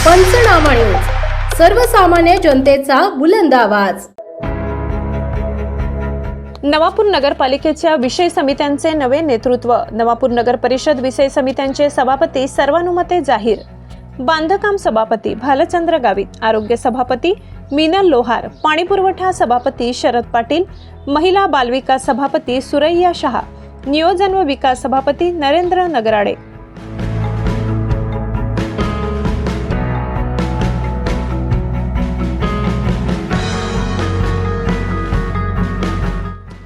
पंचनामा न्यूज, सर्वसामान्य जनतेचा बुलंद आवाज। नवापूर नगरपालिकेच्या विषय समित्यांचे नवे नेतृत्व। नवापूर नगर परिषद विषय समित्यांचे सभापती सर्वानुमते जाहीर। बांधकाम सभापती भालचंद्र गावित, आरोग्य सभापती मीनल लोहार, पाणी पुरवठा सभापती शरद पाटील, महिला बालविकास सभापती सुरैया शहा, नियोजन व विकास सभापती नरेंद्र नगराडे।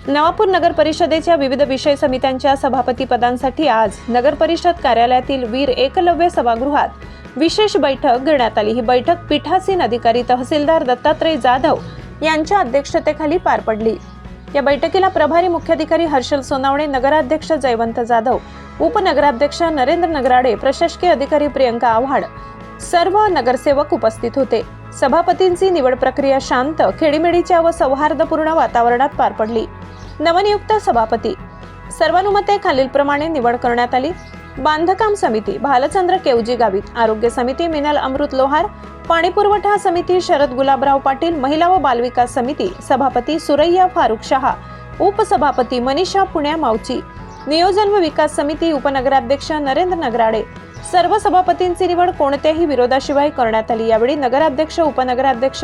नवापूर नगर परिषदेच्या विविध विषय समित्यांच्या सभापती पदांसाठी आज नगर परिषद कार्यालयातील वीर एकलव्य सभागृहात विशेष बैठक घेण्यात आली। ही बैठक पीठासीन अधिकारी तहसीलदार दत्तात्रय जाधव यांच्या अध्यक्षतेखाली पार पडली। या बैठकीला प्रभारी मुख्याधिकारी हर्षल सोनावणे, नगराध्यक्ष जयवंत जाधव, उपनगराध्यक्ष नरेंद्र नगराडे, प्रशासकीय अधिकारी प्रियंका आव्हाड, सर्व नगरसेवक उपस्थित होते। सभापतींची निवड प्रक्रिया शांत, खेडीमेडीच्या व सौहार्दपूर्ण वातावरणात पार पडली। नवनियुक्त सभापती सर्वानुमते खालीलप्रमाणे निवड करण्यात आली। बांधकाम समिती भालचंद्र केवजी गावित, आरोग्य समिती मिनल अमृत लोहार, पाणी पुरवठा समिती शरद गुलाबराव पाटील, महिला व बालविकास समिती सभापती सुरैया फारुख शहा, उपसभापती मनीषा पुण्या मावची, नियोजन व विकास समिती उपनगराध्यक्ष नरेंद्र नगराडे। सर्व सभापतींची निवड कोणत्याही विरोधाशिवाय करण्यात आली। यावेळी नगराध्यक्ष, उपनगराध्यक्ष,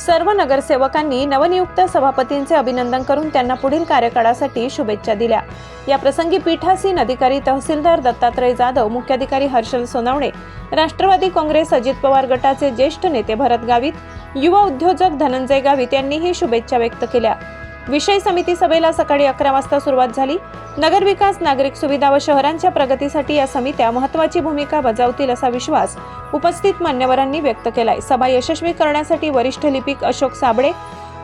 सर्व नगरसेवकांनी नवनियुक्त सभापतींचे अभिनंदन करून त्यांना पुढील कार्यकाळासाठी शुभेच्छा दिल्या। या प्रसंगी पीठासीन अधिकारी तहसीलदार दत्तात्रय जाधव, मुख्याधिकारी हर्षल सोनावणे, राष्ट्रवादी काँग्रेस अजित पवार गटाचे ज्येष्ठ नेते भरत गावित, युवा उद्योजक धनंजय गावित यांनीही शुभेच्छा व्यक्त केल्या। विषय समिती सभेला सकाळी 11 वाजता सुरुवात झाली। नगर विकास, नागरिक सुविधा व शहरांच्या प्रगतीसाठी या समित्या महत्त्वाची भूमिका बजावतील असा विश्वास उपस्थित मान्यवरांनी व्यक्त केलाय। सभा यशस्वी करण्यासाठी वरिष्ठ लिपिक अशोक साबळे,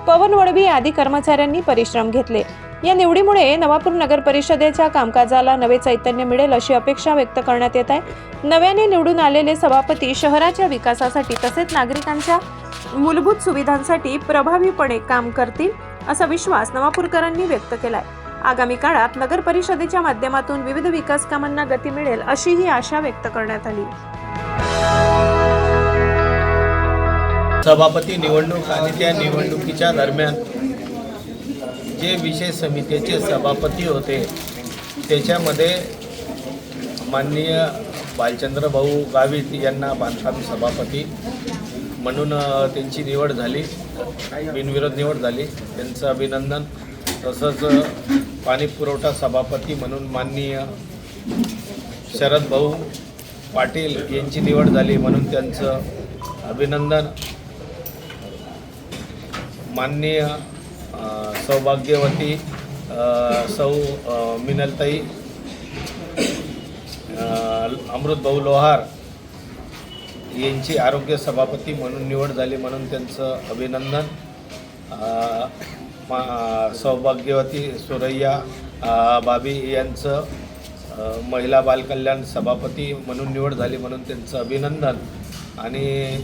पवन वडवी आदी कर्मचाऱ्यांनी परिश्रम घेतले। या निवडीमुळे नवापूर नगर परिषदेच्या कामकाजाला नवे चैतन्य मिळेल अशी अपेक्षा व्यक्त करण्यात येत आहे। नव्याने निवडून आलेले सभापती शहराच्या विकासासाठी तसेच नागरिकांच्या मूलभूत सुविधांसाठी प्रभावीपणे काम करतील असा विश्वास नवापूरकरांनी व्यक्त केलाय। आगामी काळात नगर परिषदेच्या माध्यमातून विविध विकास कामांना गती मिळेल अशी ही आशा व्यक्त करण्यात आली। सभापती निवडणूक आणि त्या निवडणुकीच्या दरम्यान जे विषय समितीचे सभापती होते त्याच्यामध्ये माननीय भालचंद्र भाऊ गावित यांना बांधकाम सभापती म्हणून त्यांची निवड झाली, बिनविरोध निवड झाली, त्यांचं अभिनंदन। तसंच पाणी पुरवठा सभापती म्हणून माननीय शरद भाऊ पाटील यांची निवड झाली म्हणून त्यांचं अभिनंदन। माननीय सौभाग्यवती सौ मिनलताई अमृत भाऊ लोहार यांची आरोग्य सभापती म्हणून निवड झाली म्हणून त्यांचं अभिनंदन। सौभाग्यवती सुरैया बाबी यांचं महिला बालकल्याण सभापती म्हणून निवड झाली म्हणून त्यांचं अभिनंदन। आणि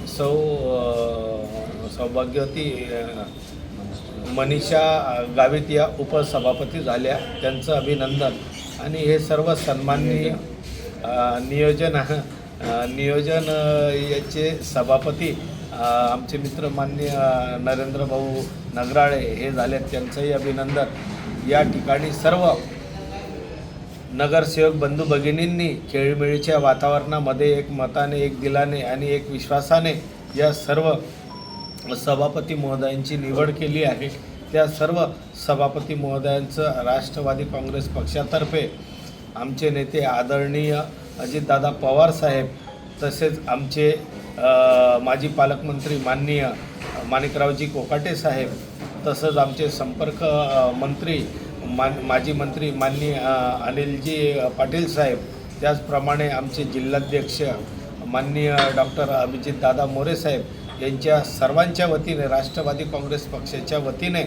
सौभाग्यवती मनीषा गावित या उपसभापती झाल्या, त्यांचं अभिनंदन। आणि हे सर्व सन्माननीय नियोजन याचे सभापती आमचे मित्र माननीय नरेंद्र भाऊ नगराळे हे झाले, त्यांचंही अभिनंदन। या ठिकाणी सर्व नगरसेवक बंधू भगिनींनी खेळीमेळीच्या वातावरणामध्ये एक मताने, एक दिलाने आणि एक विश्वासाने या सर्व सभापती महोदयांची निवड केली आहे। त्या सर्व सभापती महोदयांचं राष्ट्रवादी काँग्रेस पक्षातर्फे आमचे नेते आदरणीय अजितदादा पवार साहेब, तसेच आमचे माजी पालकमंत्री माननीय माणिकरावजी कोकाटे साहेब, तसंच आमचे संपर्क मंत्री माजी मंत्री माननीय अनिलजी पाटील साहेब, त्याचप्रमाणे आमचे जिल्हाध्यक्ष माननीय डॉक्टर अभिजितदादा मोरे साहेब यांच्या सर्वांच्या वतीने, राष्ट्रवादी काँग्रेस पक्षाच्या वतीने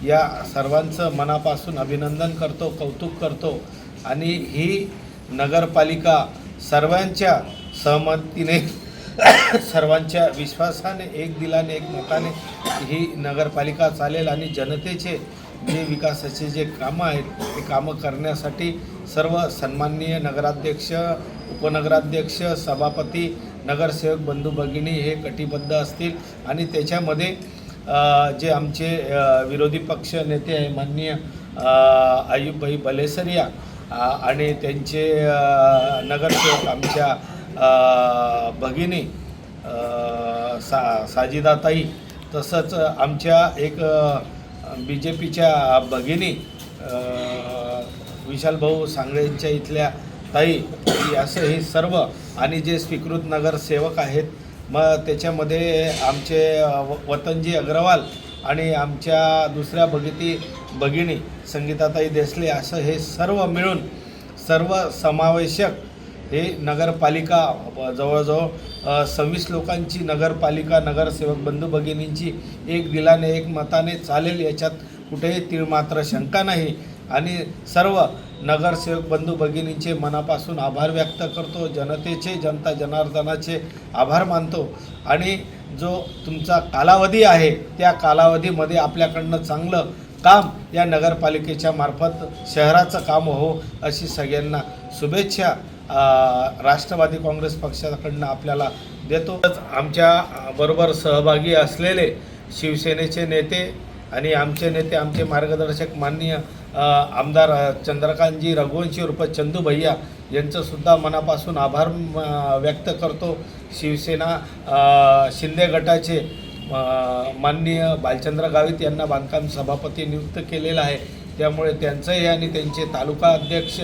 या सर्वांचं मनापासून अभिनंदन करतो, कौतुक करतो। आणि ही नगरपालिका सर्वांच्या सहमतीने, सर्वांच्या विश्वासाने, एक दिलाने, एक मताने ही नगरपालिका चालेल। आणि जनतेचे जे विकासाचे जे कामं आहेत ते कामं करण्यासाठी सर्व सन्माननीय नगराध्यक्ष, उपनगराध्यक्ष, सभापती नगरसेवक बंधू भगिनी हे कटिबद्ध असतील आणि त्याच्यामध्ये जे आमचे विरोधी पक्ष नेते आहे माननीय आयुबभाई बलेसरिया आणि त्यांचे नगरसेवक आमच्या भगिनी साजिदाताई, तसंच आमच्या एक BJPच्या भगिनी विशालभाऊ सांगळेंच्या इथल्या ताई, असं हे सर्व आणि जे स्वीकृत नगरसेवक आहेत, मग त्याच्यामध्ये आमचे वतनजी अग्रवाल आणि आमच्या दुसऱ्या भगिनी संगीताताई देसले, असं हे सर्व मिळून सर्व समावेशक हे नगरपालिका जवळजवळ 26 लोकांची नगरपालिका नगरसेवक बंधू भगिनींची एक दिलाने एक मताने चालेल, याच्यात कुठेही तीळमात्र शंका नाही. आणि सर्व नगरसेवक बंधू भगिनींचे मनापासून आभार व्यक्त करतो, जनतेचे जनता जनार्दनाचे आभार मानतो. आणि जो तुमचा कालावधी आहे त्या कालावधीमध्ये आपल्याकडनं चांगलं काम या नगरपालिकेच्या मार्फत शहराचं काम हो अशी सगळ्यांना शुभेच्छा राष्ट्रवादी काँग्रेस पक्षाकडनं आपल्याला देतो. आमच्या बरोबर सहभागी असलेले शिवसेनेचे नेते आणि आमचे नेते, आमचे मार्गदर्शक माननीय आमदार चंद्रकांतजी रघुवंशी उर्फ चंदू भैया यांचंसुद्धा मनापासून आभार व्यक्त करतो. शिवसेना शिंदे गटाचे माननीय बालचंद्र गावित यांना बांधकाम सभापती नियुक्त केलेलं आहे, त्यामुळे त्यांचंही आणि त्यांचे तालुका अध्यक्ष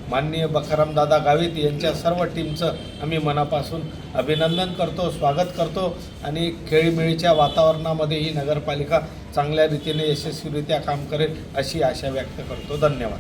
माननीय बकारामदादा गावित यांच्या सर्व टीमचं आम्ही मनापासून अभिनंदन करतो, स्वागत करतो. आणि खेळीमेळीच्या वातावरणामध्ये ही नगरपालिका चांगल्या रीतीने यशस्वीरित्या काम करेल अशी आशा व्यक्त करतो. धन्यवाद.